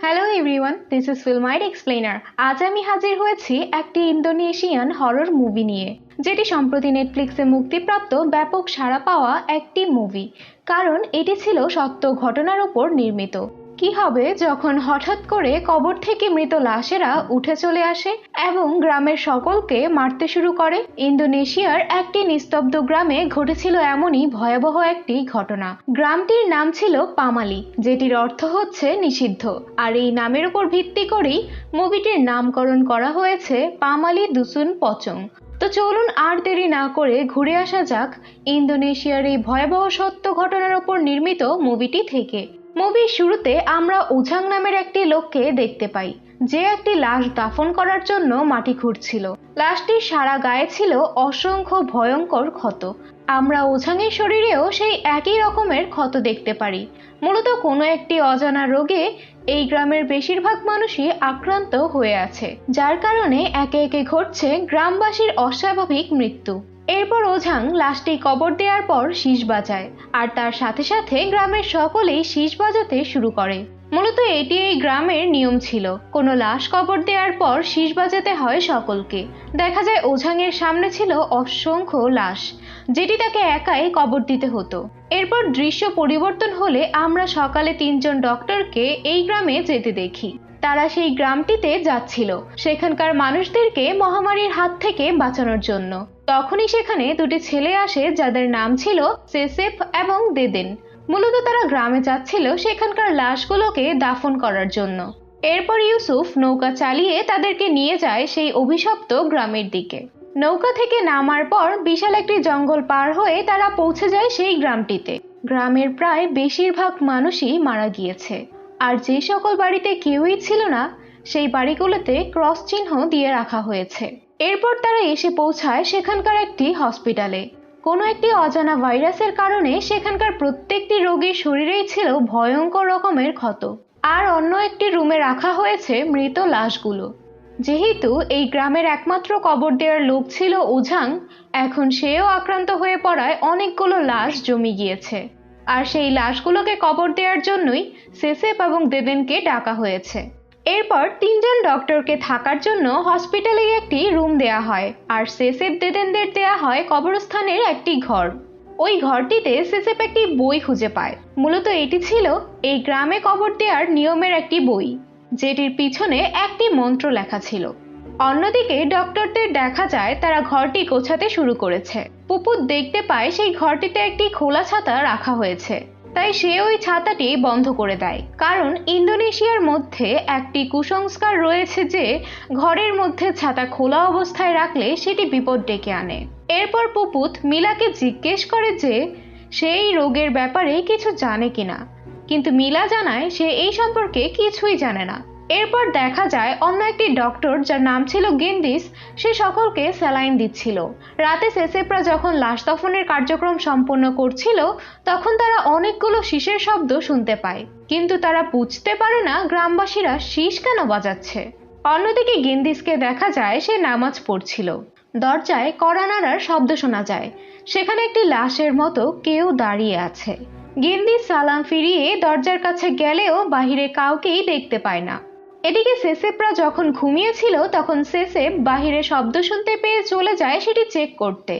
Hello everyone, this is Filmite explainer. আজ আমি হাজির হয়েছি একটি ইন্দোনেশিয়ান হরর মুভি নিয়ে, যেটি সম্প্রতি নেটফ্লিক্সে মুক্তিপ্রাপ্ত ব্যাপক সাড়া পাওয়া একটি মুভি, কারণ এটি ছিল সত্য ঘটনার উপর নির্মিত। কি হবে যখন হঠাৎ করে কবর থেকে মৃত লাশেরা উঠে চলে আসে এবং গ্রামের সকলকে মারতে শুরু করে? ইন্দোনেশিয়ার একটি নিস্তব্ধ গ্রামে ঘটেছিল এমনই ভয়াবহ একটি ঘটনা। গ্রামটির নাম ছিল পামালি, যেটির অর্থ হচ্ছে নিষিদ্ধ, আর এই নামের উপর ভিত্তি করেই মুভিটির নামকরণ করা হয়েছে পামালি দুসুন পচং। তো চলুন আর দেরি না করে ঘুরে আসা যাক ইন্দোনেশিয়ার এই ভয়াবহ সত্য ঘটনার উপর নির্মিত মুভিটি থেকে। মুভির শুরুতে আমরা ওঝাং নামের একটি লোককে দেখতে পাই, যে একটি লাশ দাফন করার জন্য মাটি খুঁড়ছিল। লাশটির সারা গায়ে ছিল অসংখ্য ভয়ঙ্কর ক্ষত। আমরা ওঝাংয়ের শরীরেও সেই একই রকমের ক্ষত দেখতে পারি। মূলত কোনো একটি অজানা রোগে এই গ্রামের বেশিরভাগ মানুষই আক্রান্ত হয়ে আছে, যার কারণে একে একে ঘটছে গ্রামবাসীর অস্বাভাবিক মৃত্যু। এরপর ওঝাং লাশটি কবর দেওয়ার পর শীষ বাজায়, আর তার সাথে সাথে গ্রামের সকলেই শীষ বাজাতে শুরু করে। মূলত এটি এই গ্রামের নিয়ম ছিল, কোনো লাশ কবর দেওয়ার পর শীষ বাজাতে হয় সকলকে। দেখা যায় ওঝাংয়ের সামনে ছিল অসংখ্য লাশ, যেটি তাকে একাই কবর দিতে হতো। এরপর দৃশ্য পরিবর্তন হলে আমরা সকালে 3জন ডক্টরকে এই গ্রামে যেতে দেখি। তারা সেই গ্রামটিতে যাচ্ছিল সেখানকার মানুষদেরকে মহামারীর হাত থেকে বাঁচানোর জন্য। তখনই সেখানে দুটি ছেলে আসে, যাদের নাম ছিল সেসেপ এবং দেদেন। মূলত তারা গ্রামে যাচ্ছিল সেখানকার লাশগুলোকে দাফন করার জন্য। এরপর ইউসুফ নৌকা চালিয়ে তাদেরকে নিয়ে যায় সেই অভিশপ্ত গ্রামের দিকে। নৌকা থেকে নামার পর বিশাল একটি জঙ্গল পার হয়ে তারা পৌঁছে যায় সেই গ্রামটিতে। গ্রামের প্রায় বেশিরভাগ মানুষই মারা গিয়েছে, আর যে সকল বাড়িতে কেউই ছিল না সেই বাড়িগুলোতে ক্রস চিহ্ন দিয়ে রাখা হয়েছে। এরপর তারা এসে পৌঁছায় সেখানকার একটি হসপিটালে। কোনো একটি অজানা ভাইরাসের কারণে সেখানকার প্রত্যেকটি রোগীর শরীরেই ছিল ভয়ঙ্কর রকমের ক্ষত, আর অন্য একটি রুমে রাখা হয়েছে মৃত লাশগুলো। যেহেতু এই গ্রামের একমাত্র কবর দেওয়ার লোক ছিল ওঝাং, এখন সেও আক্রান্ত হয়ে পড়ায় অনেকগুলো লাশ জমে গিয়েছে, আর সেই লাশগুলোকে কবর দেওয়ার জন্যই সেসেপ এবং দেদেনকে ডাকা হয়েছে। এরপর 3জন ডক্টরকে থাকার জন্য হসপিটালে একটি রুম দেয়া হয়, আর সেসেপ দেদেনদের দেয়া হয় কবরস্থানের একটি ঘর। ওই ঘরটিতে সেসেপ একটি বই খুঁজে পায়। মূলত এটি ছিল এই গ্রামে কবর দেওয়ার নিয়মের একটি বই, যেটির পিছনে একটি মন্ত্র লেখা ছিল। অন্যদিকে ডক্টরদের দেখা যায় তারা ঘরটি গোছাতে শুরু করেছে। পুপুত দেখতে পায় সেই ঘরটিতে একটি খোলা ছাতা রাখা হয়েছে, তাই সে ওই ছাতাটি বন্ধ করে দেয়, কারণ ইন্দোনেশিয়ার মধ্যে একটি কুসংস্কার রয়েছে যে ঘরের মধ্যে ছাতা খোলা অবস্থায় রাখলে সেটি বিপদ ডেকে আনে। এরপর পুপুত মিলাকে জিজ্ঞেস করে যে সে এই রোগের ব্যাপারে কিছু জানে কিনা, কিন্তু মিলা জানায় সে এই সম্পর্কে কিছুই জানে না। এরপর দেখা যায় অন্য একটি ডক্টর, যার নাম ছিল গেন্দিস, সে সকলকে স্যালাইন দিচ্ছিল। রাতে সেসেপরা যখন লাশ দফনের কার্যক্রম সম্পন্ন করছিল, তখন তারা অনেকগুলো শীষের শব্দ শুনতে পায়, কিন্তু তারা বুঝতে পারে না গ্রামবাসীরা শীষ কেন বাজাচ্ছে। অন্যদিকে গেন্দিসকে দেখা যায় সে নামাজ পড়ছিল। দরজায় কড়া নাড়ার শব্দ শোনা যায়, সেখানে একটি লাশের মতো কেউ দাঁড়িয়ে আছে। গেন্দিস সালাম ফিরিয়ে দরজার কাছে গেলেও বাহিরে কাউকেই দেখতে পায় না। এদিকে সেসেপরা যখন ঘুমিয়েছিল তখন সেসেপ বাহিরে শব্দ শুনতে পেয়ে চলে যায় সেটি চেক করতে।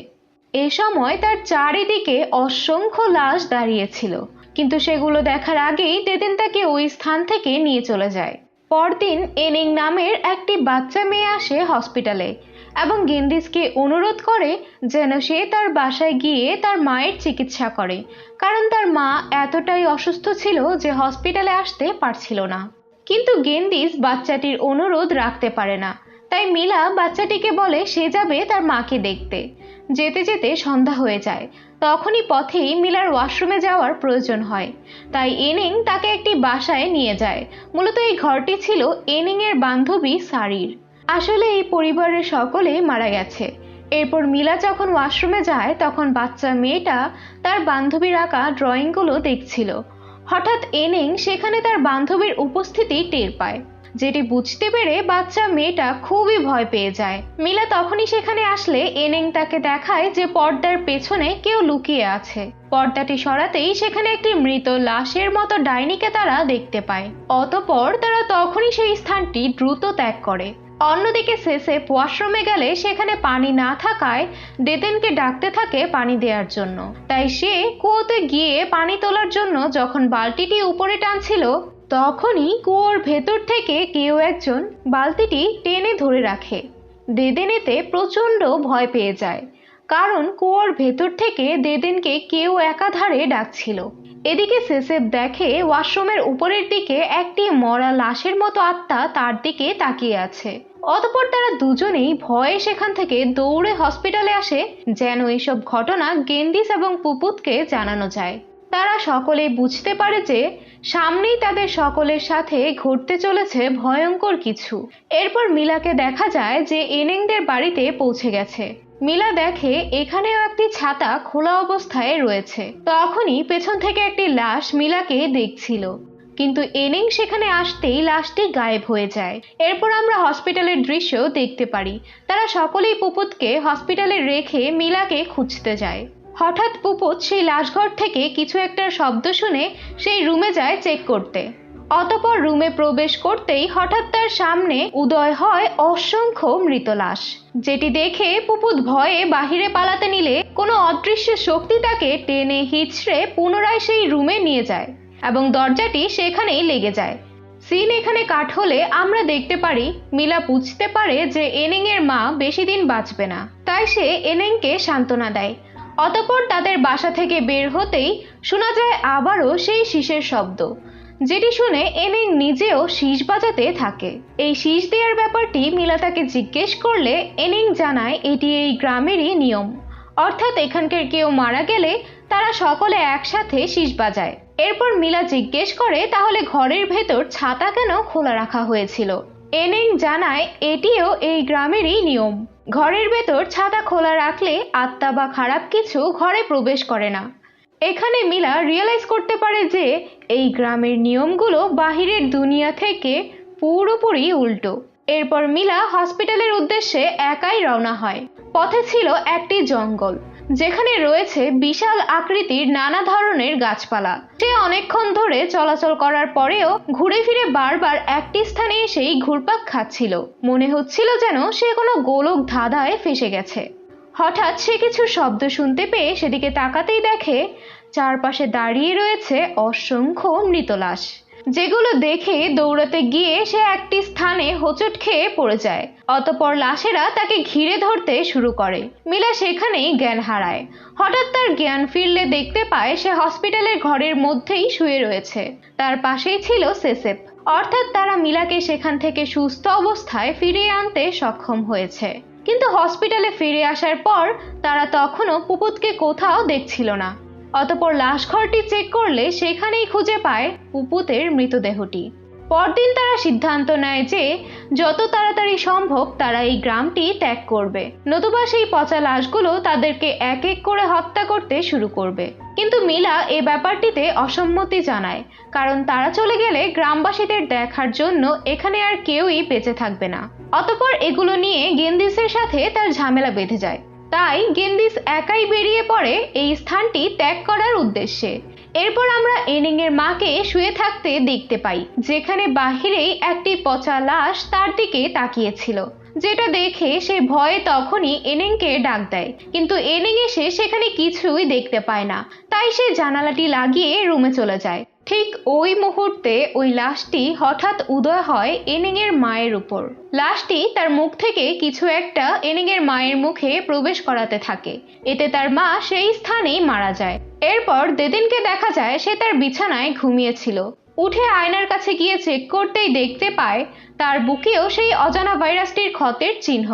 এ সময় তার চারিদিকে অসংখ্য লাশ দাঁড়িয়েছিল, কিন্তু সেগুলো দেখার আগেই দেদেন তাকে ওই স্থান থেকে নিয়ে চলে যায়। পরদিন এনিং নামের একটি বাচ্চা মেয়ে আসে হসপিটালে এবং গেন্দিসকে অনুরোধ করে যেন সে তার বাসায় গিয়ে তার মায়ের চিকিৎসা করে, কারণ তার মা এতটাই অসুস্থ ছিল যে হসপিটালে আসতে পারছিল না। কিন্তু গেন্দিস বাচ্চাটির অনুরোধ রাখতে পারে না, তাই মিলা বাচ্চাটিকে বলে সে যাবে তার মাকে দেখতে। যেতে যেতে সন্ধ্যা হয়ে যায়। তখনই পথেই মিলার ওয়াশরুমে যাওয়ার প্রয়োজন হয়, তাই এনিং তাকে একটি বাসায় নিয়ে যায়। মূলত এই ঘরটি ছিল এনিং এর বান্ধবী সারির। আসলে এই পরিবারের সকলেই মারা গেছে। এরপর মিলা যখন ওয়াশরুমে যায় তখন বাচ্চা মেয়েটা তার বান্ধবীর আঁকা ড্রয়িংগুলো দেখছিল। হঠাৎ এনিং সেখানে তার বান্ধবীর উপস্থিতি টের পায়, যেটি বুঝতে পেরে বাচ্চা মেয়েটা খুবই ভয় পেয়ে যায়। মিলা তখনই সেখানে আসলে এনিং তাকে দেখায় যে পর্দার পেছনে কেউ লুকিয়ে আছে। পর্দাটি সরাতেই সেখানে একটি মৃত লাশের মতো ডাইনিকে তারা দেখতে পায়। অতঃপর তারা তখনই সেই স্থানটি দ্রুত ত্যাগ করে। অন্যদিকে সেসেপ ওয়াশরুমে গেলে সেখানে পানি না থাকায় ডেদেনকে ডাকতে থাকে পানি দেওয়ার জন্য। তাই সে কুয়োতে গিয়ে পানি তোলার জন্য যখন বালতিটি উপরে টানছিল, তখনই কুয়োর ভেতর থেকে কেউ একজন বালতিটি টেনে ধরে রাখে। ডেদেন এতে প্রচণ্ড ভয় পেয়ে যায়, কারণ কুয়োর ভেতর থেকে ডেদেনকে কেউ একাধারে ডাকছিল। এদিকে সেসেপ দেখে ওয়াশরুমের উপরের দিকে একটি মরা লাশের মতো আত্মা তার দিকে তাকিয়ে আছে। অতঃপর তারা দুজনেই ভয়ে সেখান থেকে দৌড়ে হসপিটালে আসে, যেন এসব ঘটনা গেন্ডিস এবং পুপুতকে জানানো যায়। তারা সকলেই বুঝতে পারে যে সামনেই তাদের সকলের সাথে ঘটতে চলেছে ভয়ঙ্কর কিছু। এরপর মিলাকে দেখা যায় যে এনিংদের বাড়িতে পৌঁছে গেছে। মিলা দেখে এখানেও একটি ছাতা খোলা অবস্থায় রয়েছে। তখনই পেছন থেকে একটি লাশ মিলাকে দেখছিল, কিন্তু এনিং সেখানে আসতেই লাশটি গায়েব হয়ে যায়। এরপর আমরা হসপিটালের দৃশ্য দেখতে পারি। তারা সকলেই পুপুতকে হসপিটালে রেখে মিলাকে খুঁজতে যায়। হঠাৎ পুপুত সেই লাশঘর থেকে কিছু একটা শব্দ শুনে সেই রুমে যায় চেক করতে। অতঃপর রুমে প্রবেশ করতেই হঠাৎ তার সামনে উদয় হয় অসংখ্য মৃত লাশ, যেটি দেখে পুপুত ভয়ে বাহিরে পালাতে নিলে কোনো অদৃশ্য শক্তি তাকে টেনে হিচড়ে পুনরায় সেই রুমে নিয়ে যায় এবং দরজাটি সেখানেই লেগে যায়। সিন এখানে কাট হলে আমরা দেখতে পারি মিলা বুঝতে পারে যে এনিং এর মা বেশি দিন বাঁচবে না, তাই সে এনিংকে সান্ত্বনা দেয়। অতঃপর তাদের বাসা থেকে বের হতেই শোনা যায় আবারও সেই শীষের শব্দ, যেটি শুনে এনিং নিজেও শীষ বাজাতে থাকে। এই শীষ দেওয়ার ব্যাপারটি মিলা তাকে জিজ্ঞেস করলে এনিং জানায় এটি এই গ্রামেরই নিয়ম, অর্থাৎ এখানকার কেউ মারা গেলে তারা সকলে একসাথে শীষ বাজায়। এরপর মিলা জিজ্ঞেস করে তাহলে ঘরের ভেতর ছাতা কেন খোলা রাখা হয়েছিল। এনিং জানায় এটিও এই গ্রামেরই নিয়ম, ঘরের ভেতর ছাতা খোলা রাখলে আত্মা বা খারাপ কিছু ঘরে প্রবেশ করে না। এখানে মিলা রিয়েলাইজ করতে পারে যে এই গ্রামের নিয়মগুলো বাহিরের দুনিয়া থেকে পুরোপুরি উল্টো। এরপর মিলা হসপিটালের উদ্দেশ্যে একাই রওনা হয়। পথে ছিল একটি জঙ্গল, যেখানে রয়েছে বিশাল আকৃতির নানা ধরনের গাছপালা। সে অনেকক্ষণ ধরে চলাচল করার পরেও ঘুরে ফিরে বারবার একটি স্থানে এসেই ঘুরপাক খাচ্ছিল। মনে হচ্ছিল যেন সে কোনো গোলক ধাঁধায় ফেসে গেছে। হঠাৎ সে কিছু শব্দ শুনতে পেয়ে সেদিকে তাকাতেই দেখে চারপাশে দাঁড়িয়ে রয়েছে অসংখ্য মৃত লাশ, যেগুলো দেখে দৌড়াতে গিয়ে সে একটি স্থানে হোঁচট খেয়ে পড়ে যায়। অতঃপর লাশেরা তাকে ঘিরে ধরতে শুরু করে। মিলা সেখানেই জ্ঞান হারায়। হঠাৎ তার জ্ঞান ফিরলে দেখতে পায় সে হসপিটালের ঘরের মধ্যেই শুয়ে রয়েছে। তার পাশেই ছিল সেসেপ, অর্থাৎ তারা মিলাকে সেখান থেকে সুস্থ অবস্থায় ফিরিয়ে আনতে সক্ষম হয়েছে। কিন্তু হসপিটালে ফিরে আসার পর তারা তখনও পুপুতকে কোথাও দেখছিল না। অতঃপর লাশঘরটি চেক করলে সেখানেই খুঁজে পায় পুপুতের মৃতদেহটি। পরদিন তারা সিদ্ধান্ত নেয় যে যত তাড়াতাড়ি সম্ভব তারা এই গ্রামটি ত্যাগ করবে, নতুবা সেই পচা লাশগুলো তাদেরকে এক এক করে হত্যা করতে শুরু করবে। কিন্তু মিলা এই ব্যাপারটিতে অসম্মতি জানায়, কারণ তারা চলে গেলে গ্রামবাসীদের দেখার জন্য এখানে আর কেউই বেঁচে থাকবে না। অতঃপর এগুলো নিয়ে গেন্ডিসের সাথে তার ঝামেলা বেঁধে যায়। তাই গেন্ডিস একাই বেরিয়ে পড়ে এই স্থানটি ত্যাগ করার উদ্দেশ্যে। এরপর আমরা এনিং এর মাকে শুয়ে থাকতে দেখতে পাই, যেখানে বাহিরেই একটি পচা লাশ তার দিকে তাকিয়েছিল, যেটা দেখে সে ভয়ে তখনই এনিংকে ডাক দেয়। কিন্তু এনিং এসে সেখানে কিছুই দেখতে পায় না, তাই সে জানালাটি লাগিয়ে রুমে চলে যায়। ঠিক ওই মুহূর্তে ওই লাশটি হঠাৎ উদয় হয় এনিং এর মায়ের উপর। লাশটি তার মুখ থেকে কিছু একটা এনিং এর মায়ের মুখে প্রবেশ করাতে থাকে। এতে তার মা সেই স্থানেই মারা যায়। এরপর ডেদেনকে দেখা যায় সে তার বিছানায় ঘুমিয়েছিল। উঠে আয়নার কাছে গিয়ে চেক করতেই দেখতে পায় তার বুকেও সেই অজানা ভাইরাসটির ক্ষতের চিহ্ন।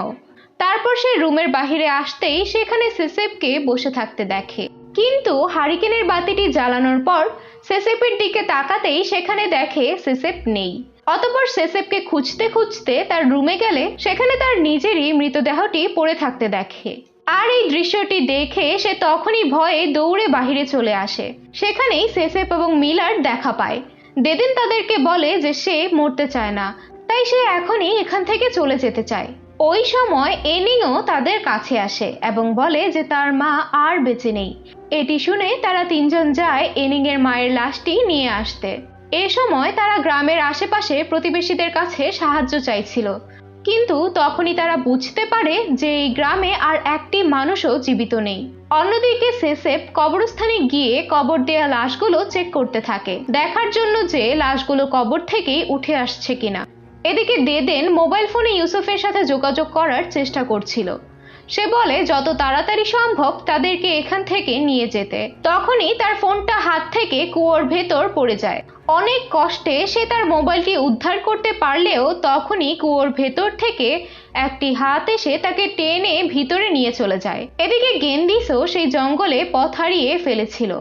তারপর সে রুমের বাহিরে আসতেই সেখানে সেসেপকে বসে থাকতে দেখে, কিন্তু হারিকেনের বাতিটি জ্বালানোর পর সেসেপের দিকে তাকাতেই সেখানে দেখে সেসেপ নেই। অতঃপর সেসেপকে খুঁজতে খুঁজতে তার রুমে গেলে সেখানে তার নিজেরই মৃতদেহটি পড়ে থাকতে দেখে। আর এই দৃশ্যটি দেখে সে তখনই ভয়ে দৌড়ে বাহিরে চলে আসে। সেখানেই সেসেপ এবং মিলার দেখা পায়। ডেদেন তাদেরকে বলে যে সে মরতে চায় না, তাই সে এখনই এখান থেকে চলে যেতে চায়। ওই সময় এনিংও তাদের কাছে আসে এবং বলে যে তার মা আর বেঁচে নেই। এটি শুনে তারা তিনজন যায় এনিং এর মায়ের লাশটি নিয়ে আসতে। এ সময় তারা গ্রামের আশেপাশে প্রতিবেশীদের কাছে সাহায্য চাইছিল, কিন্তু তখনই তারা বুঝতে পারে যে এই গ্রামে আর একটি মানুষও জীবিত নেই। অন্যদিকে সেসেপ কবরস্থানে গিয়ে কবর দেয়া লাশগুলো চেক করতে থাকে, দেখার জন্য যে লাশগুলো কবর থেকেই উঠে আসছে কিনা। এদিকে দেদেন মোবাইল ফোনে ইউসুফের সাথে যোগাযোগ করার চেষ্টা করছিল। সে বলে যত তাড়াতাড়ি সম্ভব তাদেরকে এখান থেকে নিয়ে যেতে। তখনই তার ফোনটা হাত থেকে কুয়োর ভেতর পড়ে যায়। অনেক কষ্টে সে তার মোবাইলটি উদ্ধার করতে পারলেও তখনই কুয়োর ভেতর থেকে একটি হাত এসে তাকে টেনে ভিতরে নিয়ে চলে যায়। এদিকে গেন্দিসও সেই জঙ্গলে পথ হারিয়ে ফেলেছিল।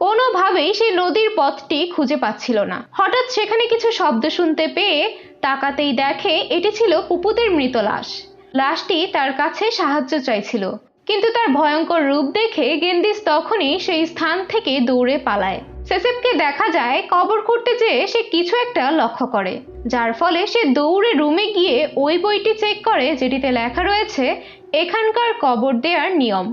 কোনোভাবেই সে নদীর পথটি খুঁজে পাচ্ছিল না। হঠাৎ সেখানে কিছু শব্দ শুনতে পেয়ে তাকাতেই দেখে এটি ছিল পুপুদের মৃত লাশ। লাশটি তার কাছে সাহায্য চাইছিল, কিন্তু তার ভয়ঙ্কর রূপ দেখে গেন্দিস তখনই সেই স্থান থেকে দৌড়ে পালায়। সেসেপকে দেখা যায় কবর খুঁড়তে যেয়ে সে কিছু একটা লক্ষ্য করে, যার ফলে সে দৌড়ে রুমে গিয়ে ওই বইটি চেক করে যেটিতে লেখা রয়েছে এখানকার কবর দেওয়ার নিয়ম।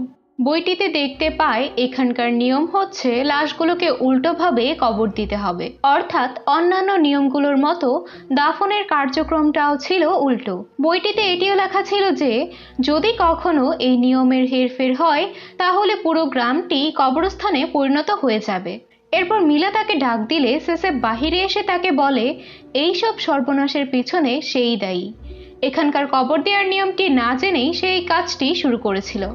বইটিতে দেখতে পায় এখানকার নিয়ম হচ্ছে লাশগুলোকে উল্টোভাবে কবর দিতে হবে, অর্থাৎ অন্যান্য নিয়মগুলোর মতো দাফনের কার্যক্রমটাও ছিল উল্টো। বইটিতে এটিও লেখা ছিল যে যদি কখনো এই নিয়মের হেরফের হয় তাহলে পুরো গ্রামটি কবরস্থানে পরিণত হয়ে যাবে। এরপর মিলা তাকে ডাক দিলে সেসেপ বাহিরে এসে তাকে বলে এইসব সর্বনাশের পিছনে সেই দায়ী। এখানকার কবর দেওয়ার নিয়মটি না জেনেই সে এই কাজটি শুরু করেছিল,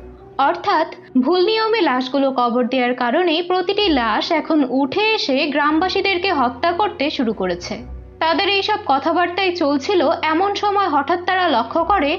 অর্থাৎ ভুল নিয়মে লাশগুলো কবর দেওয়ার কারণেই প্রতিটি লাশ এখন উঠে এসে গ্রামবাসীদেরকে হত্যা করতে শুরু করেছে। তাদের এইসব কথাবার্তাই চলছিল, এমন সময় হঠাৎ তারা লক্ষ্য করে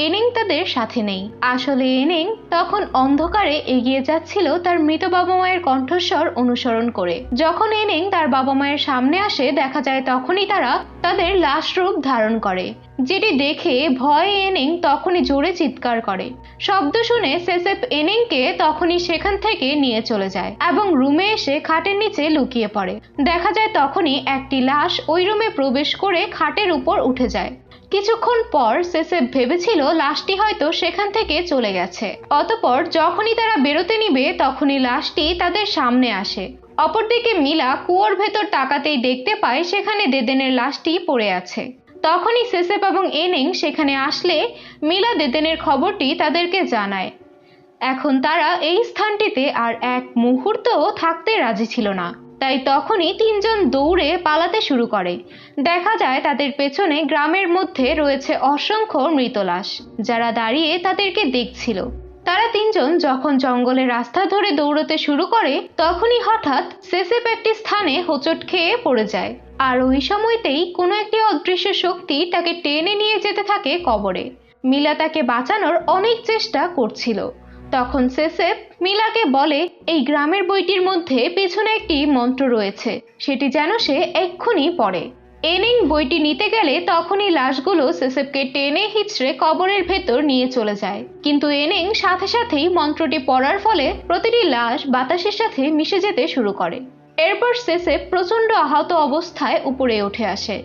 এনিং তাদের সাথে নেই। আসলে এনিং তখন অন্ধকারে এগিয়ে যাচ্ছিল তার মৃত বাবা মায়ের কণ্ঠস্বর অনুসরণ করে। যখন এনিং তার বাবা মায়ের সামনে আসে দেখা যায় তখনই তারা তাদের লাশ রূপ ধারণ করে, যেটি দেখে ভয়ে এনিং তখনই জোরে চিৎকার করে। শব্দ শুনে সেসেপ এনিংকে তখনই সেখান থেকে নিয়ে চলে যায় এবং রুমে এসে খাটের নিচে লুকিয়ে পড়ে। দেখা যায় তখনই একটি লাশ ওই রুমে প্রবেশ করে খাটের উপর উঠে যায়। কিছুক্ষণ পর সেসেপ ভেবেছিল লাশটি হয়তো সেখান থেকে চলে গেছে। অতঃপর যখনই তারা বেরোতে নিবে তখনই লাশটি তাদের সামনে আসে। অপরদিকে মিলা কুয়োর ভেতর তাকাতেই দেখতে পায় সেখানে দেদেনের লাশটি পড়ে আছে। তখনই সেসেপ এবং এনিং সেখানে আসলে মিলা দেদেনের খবরটি তাদেরকে জানায়। এখন তারা এই স্থানটিতে আর এক মুহূর্তও থাকতে রাজি ছিল না, তাই তখনই তিনজন দৌড়ে পালাতে শুরু করে। দেখা যায় তাদের পেছনে গ্রামের মধ্যে রয়েছে অসংখ্য মৃত লাশ, যারা দাঁড়িয়ে তাদেরকে দেখছিল। তারা তিনজন যখন জঙ্গলের রাস্তা ধরে দৌড়তে শুরু করে তখনই হঠাৎ সেসেপ একটি স্থানে হোঁচট খেয়ে পড়ে যায়, আর ওই সময়তেই কোনো একটি অদৃশ্য শক্তি তাকে টেনে নিয়ে যেতে থাকে কবরে। মিলা তাকে বাঁচানোর অনেক চেষ্টা করছিল। তখন সেসেপ মিলাকে বলে এই গ্রামের বইটির মধ্যে পেছনে একটি মন্ত্র রয়েছে, সেটি যেন সে এক্ষুনি পড়ে। এনিং বইটি নিতে গেলে তখনই লাশগুলো সেসেপকে টেনে হিচড়ে কবরের ভেতর নিয়ে চলে যায়, কিন্তু এনিং সাথে সাথেই মন্ত্রটি পড়ার ফলে প্রতিটি লাশ বাতাসের সাথে মিশে যেতে শুরু করে। এরপর সেসেপ প্রচন্ড আহত অবস্থায় উপরে উঠে আসে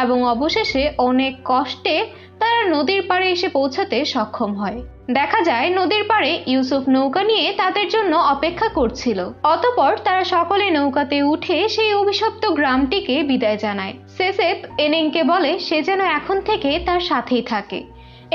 এবং অবশেষে অনেক কষ্টে তারা নদীর পাড়ে এসে পৌঁছাতে সক্ষম হয়। দেখা যায় নদীর পাড়ে ইউসুফ নৌকা নিয়ে তাদের জন্য অপেক্ষা করছিল। অতঃপর তারা সকলে নৌকাতে উঠে সেই অভিশপ্ত গ্রামটিকে বিদায় জানায়। সেসেপ এনিংকে বলে সে যেন এখন থেকে তার সাথেই থাকে।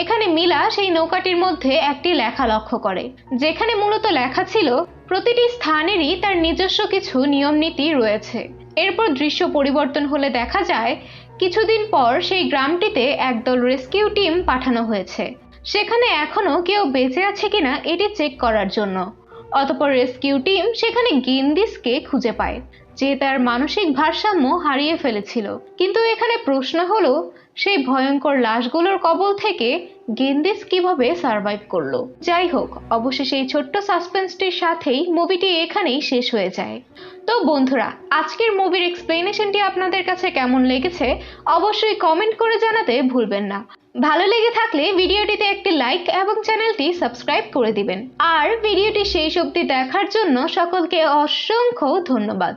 এখানে মিলা সেই নৌকাটির মধ্যে একটি লেখা লক্ষ্য করে, যেখানে মূলত লেখা ছিল প্রতিটি স্থানেরই তার নিজস্ব কিছু নিয়ম নীতি রয়েছে। এরপর দৃশ্য পরিবর্তন হলে দেখা যায় কিছুদিন পর সেই গ্রামটিতে একদল রেস্কিউ টিম পাঠানো হয়েছে, সেখানে এখনো কেউ বেঁচে আছে কিনা এটি চেক করার জন্য। অতঃপর রেস্কিউ টিম সেখানে গেন্দিসকে খুঁজে পায়, যে তার মানসিক ভারসাম্য হারিয়ে ফেলেছিল। কিন্তু এখানে প্রশ্ন হলো সেই ভয়ঙ্কর লাশগুলোর কবল থেকে গেন্দিস কিভাবে সার্ভাইভ করলো। যাই হোক, অবশেষে এই ছোট্ট সাসপেন্সটির সাথেই মুভিটি এখানেই শেষ হয়ে যায়। তো বন্ধুরা, আজকের মুভির এক্সপ্লেনেশনটি আপনাদের কাছে কেমন লেগেছে অবশ্যই কমেন্ট করে জানাতে ভুলবেন না। ভালো লেগে থাকলে ভিডিওটিতে একটি লাইক এবং চ্যানেলটি সাবস্ক্রাইব করে দিবেন। আর ভিডিওটি শেষ অবধি দেখার জন্য সকলকে অসংখ্য ধন্যবাদ।